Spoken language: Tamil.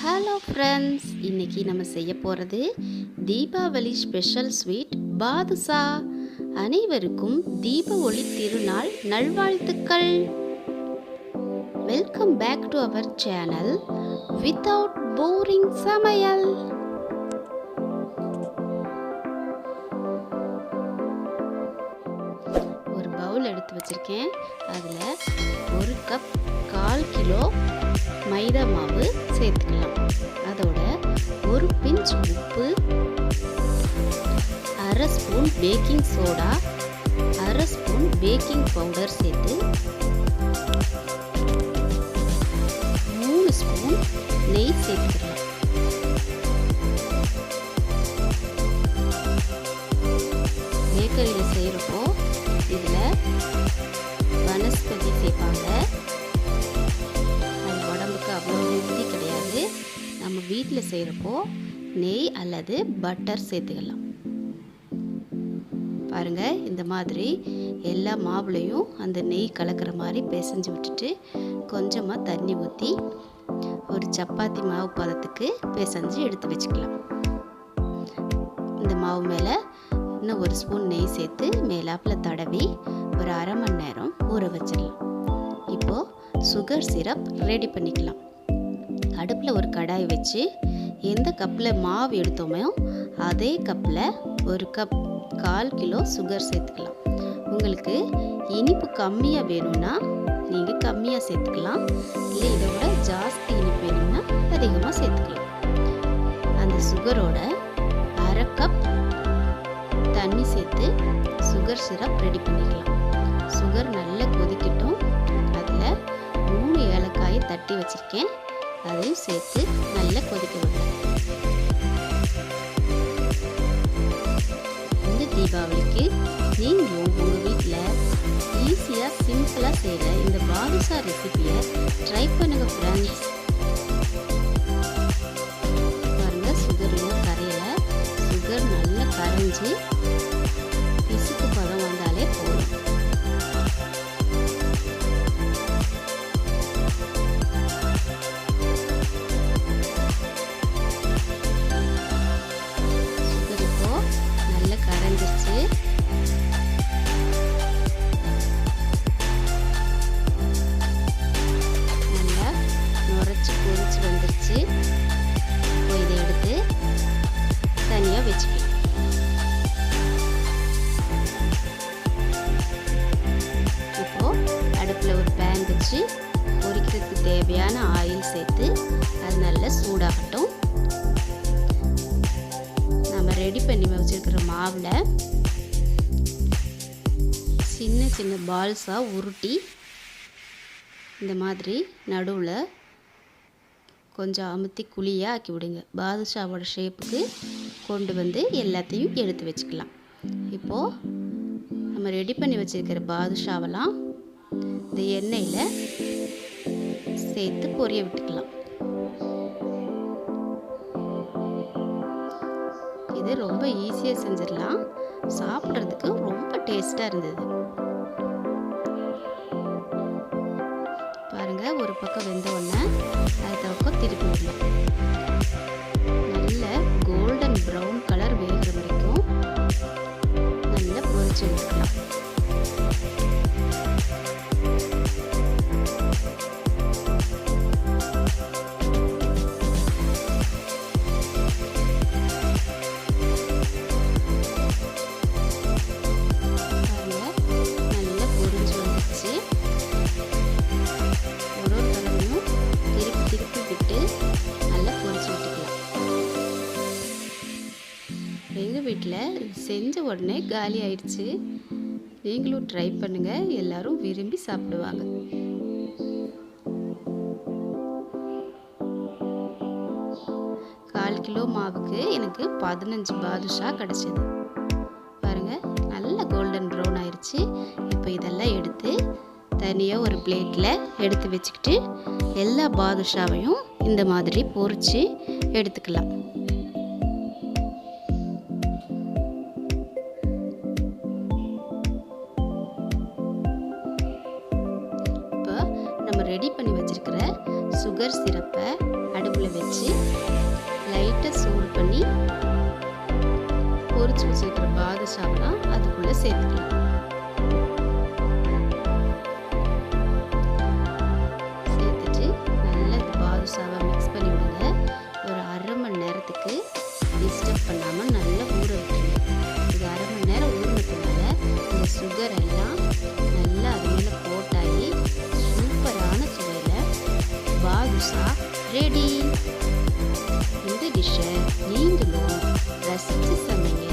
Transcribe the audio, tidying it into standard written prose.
ஹலோ ஃப்ரெண்ட்ஸ், இன்னைக்கு நம்ம செய்ய போகிறது தீபாவளி ஸ்பெஷல் ஸ்வீட் பாதுஷா. அனைவருக்கும் தீப ஒளி திருநாள் நல்வாழ்த்துக்கள். Welcome back to our channel without boring சமையல். ஒரு பவுல் எடுத்து வச்சிருக்கேன். அதில் 1 கப் 1/4 கிலோ மைதா மாவு சேர்த்துக்கலாம். அதோட 1 பிஞ்ச் உப்பு, 1/2 spoon baking soda, 1/2 spoon baking powder சேர்த்து 3 ஸ்பூன் நெய் சேர்த்துக்கலாம். பேக்கரியில் செய்கிறப்போ இதில் வனஸ்பதி சேர்ப்பாங்க. அது உடம்புக்கு அவ்வளோ ஹெல்த்தி கிடையாது. நம்ம வீட்டில் செய்கிறப்போ நெய் அல்லது பட்டர் சேர்த்துக்கலாம். பாருங்கள், இந்த மாதிரி எல்லா மாவுலையும் அந்த நெய் கலக்கிற மாதிரி பிசைஞ்சு விட்டுட்டு கொஞ்சமாக தண்ணி ஊற்றி ஒரு சப்பாத்தி மாவு பதத்துக்கு பிசைஞ்சு எடுத்து வச்சுக்கலாம். இந்த மாவு மேலே இன்னும் 1 ஸ்பூன் நெய் சேர்த்து மேலாப்பில் தடவி ஒரு 1/2 மணி நேரம் ஊற வச்சிடலாம். இப்போது சுகர் சிரப் ரெடி பண்ணிக்கலாம். அடுப்பில் ஒரு கடாய் வச்சு எந்த கப்பில் மாவு எடுத்தோமோ அதே கப்பில் 1 கப் 1/4 கிலோ சுகர் சேர்த்துக்கலாம். உங்களுக்கு இனிப்பு கம்மியாக வேணும்னா நீங்கள் கம்மியாக சேர்த்துக்கலாம். இல்லை இதை விட ஜாஸ்தி இனிப்பு வேணும்னா அதிகமாக சேர்த்துக்கலாம். அந்த சுகரோட 1/2 கப் தண்ணி சேர்த்து சுகர் சிரப் ரெடி பண்ணிக்கலாம். சுகர் நல்லா கொதிக்கட்டும். அதில் 3 ஏலக்காயை தட்டி வச்சுருக்கேன். அதையும் சேர்த்து நல்லா கொதிக்க விடலாம். இந்த தீபாவளிக்கு நீங்களும் உங்கள் வீட்டில் ஈஸியாக சிம்பிளாக செய்கிற இந்த பாதுஷா ரெசிபியை ட்ரை பண்ணுங்கள் ஃப்ரெண்ட்ஸ். பாருங்கள், சுகர் இன்னும் கரையலை. சுகர் நல்லா கரைஞ்சி பிசுக்கு பதம் வந்தாலே போதும். சுகர் இப்போ நல்லா கரைஞ்சிருச்சு. நல்லா நுரைச்சி பொரிச்சு வந்துருச்சு. இப்போ இதை எடுத்து தனியாக வச்சுக்கலாம். அடுப்பில் ஒரு பேன் வச்சு பொரிக்கிறதுக்கு தேவையான ஆயில் சேர்த்து அது நல்லா சூடாகட்டும். நம்ம ரெடி பண்ணி வச்சுருக்கிற மாவில் சின்ன சின்ன பால்ஸாக உருட்டி இந்த மாதிரி நடுவில் கொஞ்சம் அமுத்தி குழியாக ஆக்கி விடுங்க. பாதுஷாவோட ஷேப்புக்கு கொண்டு வந்து எல்லாத்தையும் எடுத்து வச்சுக்கலாம். இப்போது நம்ம ரெடி பண்ணி வச்சுருக்கிற பாதுஷாவெல்லாம் இந்த எண்ணெயில் சேர்த்து பொரிய விட்டுக்கலாம். இது ரொம்ப ஈஸியாக செஞ்சிடலாம். சாப்பிட்றதுக்கு ரொம்ப டேஸ்டாக இருந்தது. பாருங்கள், ஒரு பக்கம் வெந்த உடனே அடுத்த பக்கம் திருப்பி விடலாம். நல்ல கோல்டன் ப்ரௌன் கலர் வேகிற வரைக்கும் நல்லா பொரிச்சு எடுத்துக்கலாம். எங்கள் வீட்டில் செஞ்ச உடனே காலி ஆயிடுச்சு. நீங்களும் ட்ரை பண்ணுங்கள், எல்லாரும் விரும்பி சாப்பிடுவாங்க. கால் கிலோ மாவுக்கு எனக்கு 15 பாதுஷா கிடச்சிது. பாருங்கள், நல்ல கோல்டன் ப்ரௌன் ஆயிடுச்சு. இப்போ இதெல்லாம் எடுத்து தனியாக ஒரு பிளேட்டில் எடுத்து வச்சுக்கிட்டு எல்லா பாதுஷாவையும் இந்த மாதிரி பொரித்து எடுத்துக்கலாம். இப்போ நம்ம ரெடி பண்ணி வச்சிருக்கிற சுகர் சிரப்பை அடுப்பில் வச்சு வச்சு லைட்டாக சூடு பண்ணி பொரிச்சு வச்சுருக்கிற பாதுஷாவெலாம் அதுக்குள்ளே சேர்த்துக்கலாம். சேர்த்துட்டு நல்லா இந்த பாதுஷாவை மிக்ஸ் பண்ணி விடுங்க. ஒரு அரை மணி நேரத்துக்கு டிஸ்டர்ப் பண்ணாமல் நல்லா ஊற விட்டுருங்க. இது அரை மணி நேரம் ஊறினதுனால இந்த சுகர் எல்லாம் நல்லா அது மேலே போட்டாகி சூப்பரான சுவையில் பாதுஷா ரெடி. இந்த டிஷ்ஷை நீங்களும் ரசித்து சமைங்க.